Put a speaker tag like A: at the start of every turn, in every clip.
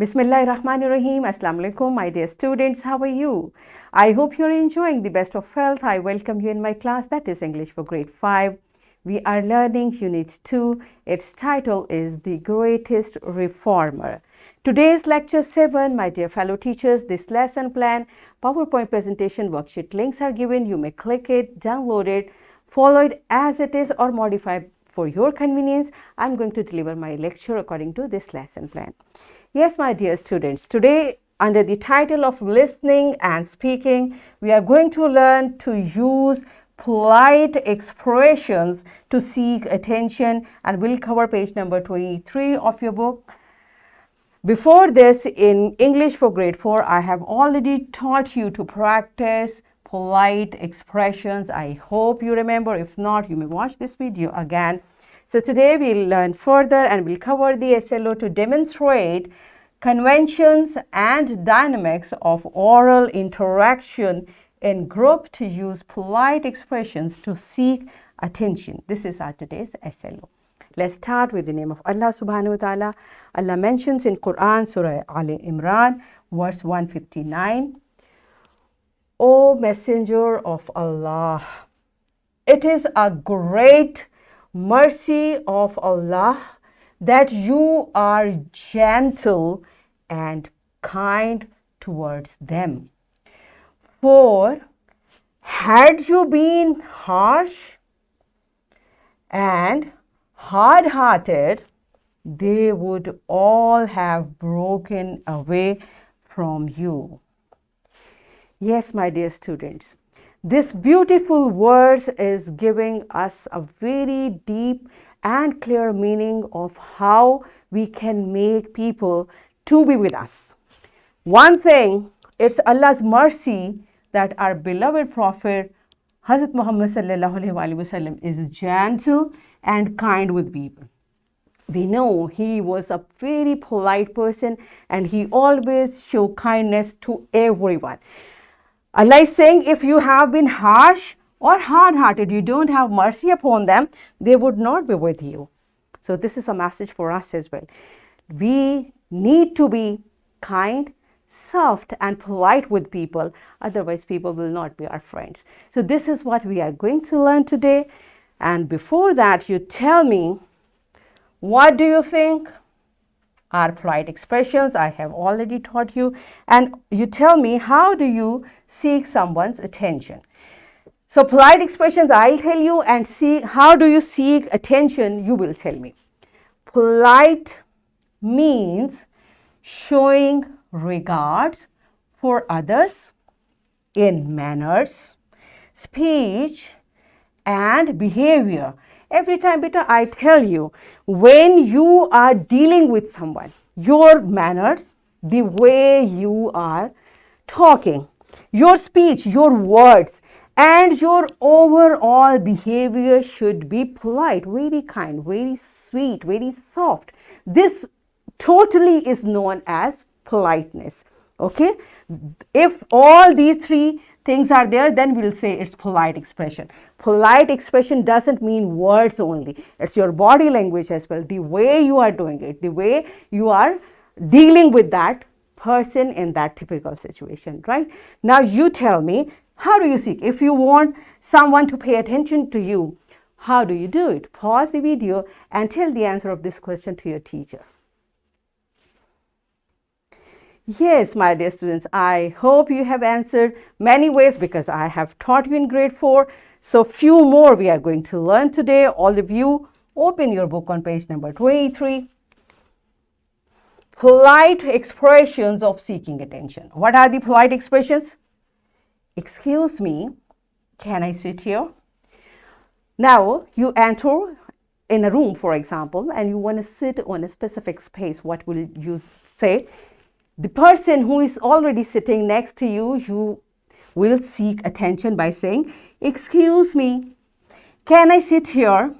A: Bismillahirrahmanirrahim. Assalamu alaikum, my dear students. How are you? I hope you're enjoying the best of health. I welcome you in my class, that is English for grade 5. We are learning Unit 2. Its title is The Greatest Reformer. Today's lecture 7, my dear fellow teachers, this lesson plan, PowerPoint presentation worksheet links are given. You may click it, download it, follow it as it is or modify for your convenience. I'm going to deliver my lecture according to this lesson plan. Yes, my dear students, today under the title of listening and speaking, we are going to learn to use polite expressions to seek attention, and we'll cover page number 23 of your book. Before this, in English for grade 4, I have already taught you to practice polite expressions. I hope you remember. If not, you may watch this video again. So today we'll learn further and we'll cover the SLO to demonstrate conventions and dynamics of oral interaction in group to use polite expressions to seek attention. This is our today's SLO. Let's start with the name of Allah subhanahu wa ta'ala. Allah mentions in Quran, Surah Al Imran, verse 159, O Messenger of Allah, it is a great mercy of Allah that you are gentle and kind towards them. For had you been harsh and hard-hearted, they would all have broken away from you. Yes, my dear students, this beautiful verse is giving us a very deep and clear meaning of how we can make people to be with us. One thing, it's Allah's mercy that our beloved Prophet Hazrat Muhammad sallallahu alaihi wasallam is gentle and kind with people. We know he was a very polite person and he always showed kindness to everyone. Allah is saying, if you have been harsh or hard-hearted, you don't have mercy upon them, they would not be with you. So this is a message for us as well. We need to be kind, soft and polite with people, otherwise people will not be our friends. So this is what we are going to learn today. And before that, you tell me, what do you think are polite expressions? I have already taught you. And you tell me, how do you seek someone's attention? So polite expressions, I'll tell you, and see how do you seek attention, you will tell me. Polite means showing regards for others in manners, speech, and behavior. Every time, beta, I tell you, when you are dealing with someone, your manners, the way you are talking, your speech, your words, and your overall behavior should be polite, very kind, very sweet, very soft. This totally is known as politeness. Okay? If all these three things are there, then we'll say it's polite expression. Polite expression doesn't mean words only. It's your body language as well. The way you are doing it, the way you are dealing with that person in that typical situation, right? Now you tell me, how do you seek? If you want someone to pay attention to you, how do you do it? Pause the video and tell the answer of this question to your teacher. Yes, my dear students, I hope you have answered many ways because I have taught you in grade 4. So few more we are going to learn today. All of you, open your book on page number 23. Polite expressions of seeking attention. What are the polite expressions? Excuse me, can I sit here? Now, you enter in a room, for example, and you want to sit on a specific space. What will you say? The person who is already sitting next to you, you will seek attention by saying, excuse me, can I sit here?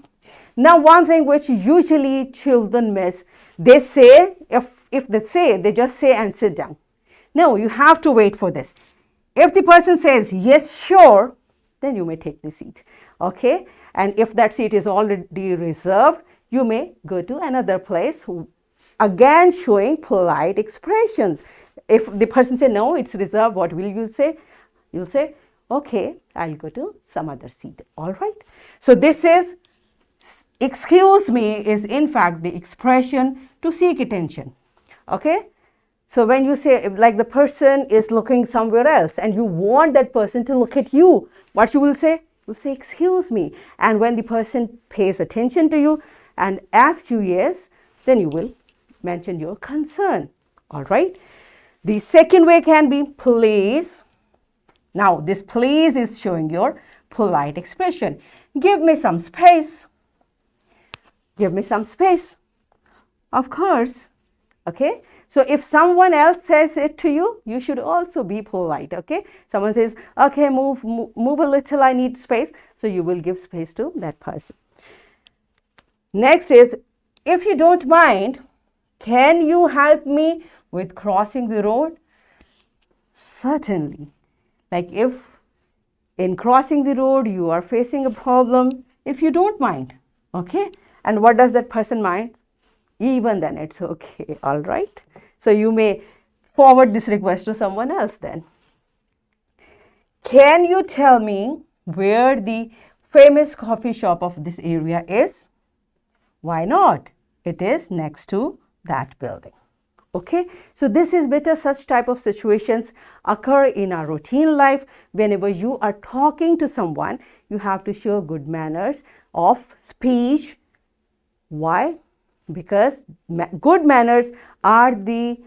A: Now, one thing which usually children miss, they say, if they say, they just say and sit down. No, you have to wait for this. If the person says, yes, sure, then you may take the seat. Okay? And if that seat is already reserved, you may go to another place again showing polite expressions. If the person say no, it's reserved, what will you say? You'll say, okay, I'll go to some other seat. All right. So this is, excuse me is in fact the expression to seek attention. Okay. So when you say, like the person is looking somewhere else and you want that person to look at you, what you will say? You'll say, excuse me. And when the person pays attention to you and asks you yes, then you will mention your concern. All right. The second way can be please. Now this please is showing your polite expression. Give me some space. Give me some space. Of course. Okay. So if someone else says it to you, you should also be polite. Okay. Someone says, okay, move a little, I need space. So you will give space to that person. Next is, if you don't mind, can you help me with crossing the road? Certainly. Like if in crossing the road you are facing a problem, if you don't mind, okay? And what does that person mind? Even then it's okay, all right? So you may forward this request to someone else then. Can you tell me where the famous coffee shop of this area is? Why not? It is next to that building. Okay, so this is better. Such type of situations occur in our routine life. Whenever you are talking to someone, you have to show good manners of speech. Why? Because good manners are the,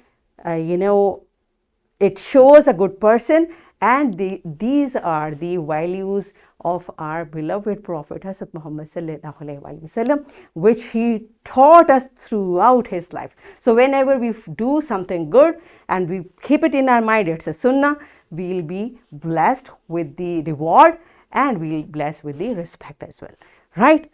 A: it shows a good person, and these are the values of our beloved Prophet Hazrat Muhammad sallallahu alaihi wasallam, which he taught us throughout his life. So whenever we do something good and we keep it in our mind, it's a sunnah, we'll be blessed with the reward and we'll be blessed with the respect as well, right?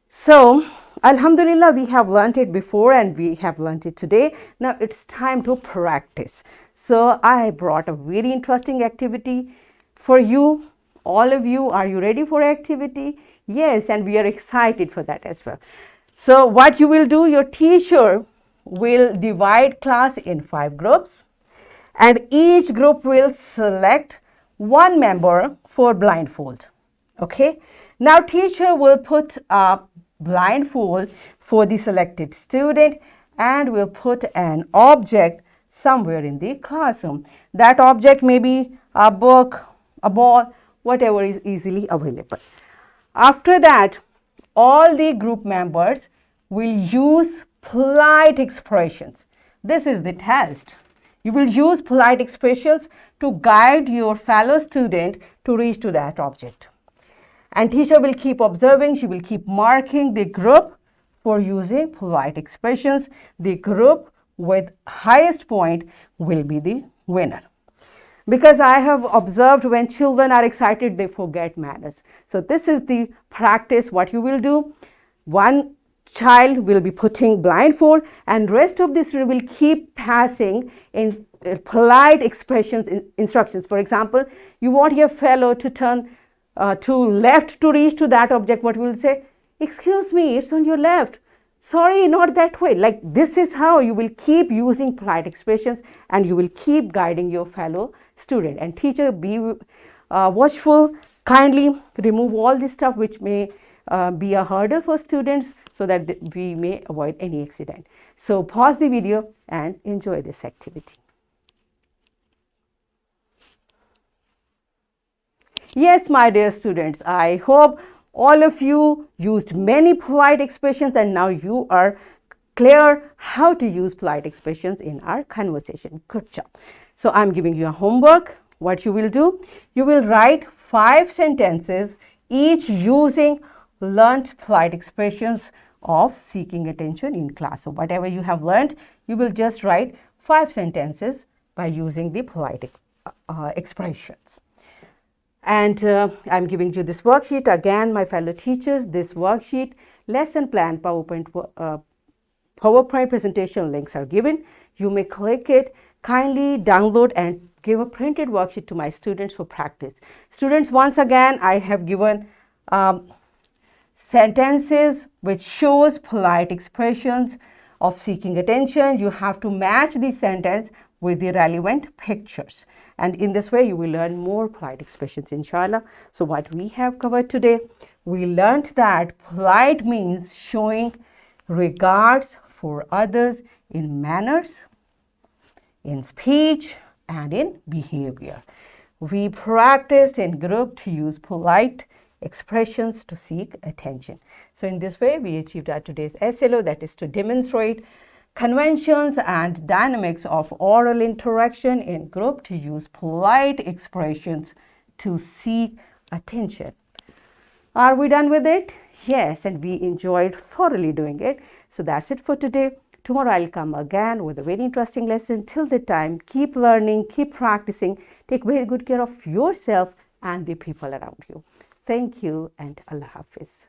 A: So alhamdulillah, we have learnt it before and we have learnt it today. Now it's time to practice. So I brought a very interesting activity for you. All of you, are you ready for activity? Yes, and we are excited for that as well. So what you will do, your teacher will divide class in 5 groups, and each group will select one member for blindfold. Okay. Now teacher will put a blindfold for the selected student and will put an object somewhere in the classroom. That object may be a book, a ball, whatever is easily available. After that, all the group members will use polite expressions. This is the test. You will use polite expressions to guide your fellow student to reach to that object. And teacher will keep observing, she will keep marking the group for using polite expressions. The group with highest point will be the winner. Because I have observed when children are excited, they forget manners. So this is the practice. What you will do, one child will be putting blindfold and rest of this will keep passing in polite expressions, instructions. For example, you want your fellow to turn to left to reach to that object. What will say? Excuse me, it's on your left. Sorry, not that way. Like this is how you will keep using polite expressions and you will keep guiding your fellow student. And teacher, be watchful, kindly remove all this stuff which may be a hurdle for students so that we may avoid any accident. So pause the video and enjoy this activity. Yes, my dear students, I hope all of you used many polite expressions and now you are clear how to use polite expressions in our conversation. Good job. So I'm giving you a homework. What you will do, you will write 5 sentences, each using learnt polite expressions of seeking attention in class. So whatever you have learned, you will just write 5 sentences by using the polite expressions. And I'm giving you this worksheet. Again, my fellow teachers, this worksheet, lesson plan, PowerPoint presentation links are given. You may click it, kindly download and give a printed worksheet to my students for practice. Students, once again, I have given sentences which shows polite expressions of seeking attention, you have to match the sentence with the relevant pictures. And in this way, you will learn more polite expressions, inshallah. So what we have covered today, we learned that polite means showing regards for others in manners, in speech, and in behavior. We practiced in group to use polite expressions to seek attention. So in this way, we achieved our today's SLO, that is to demonstrate conventions and dynamics of oral interaction in group to use polite expressions to seek attention. Are we done with it? Yes, and we enjoyed thoroughly doing it. So that's it for today. Tomorrow I'll come again with a very interesting lesson. Till the time, keep learning, keep practicing, take very good care of yourself and the people around you. Thank you and Allah Hafiz.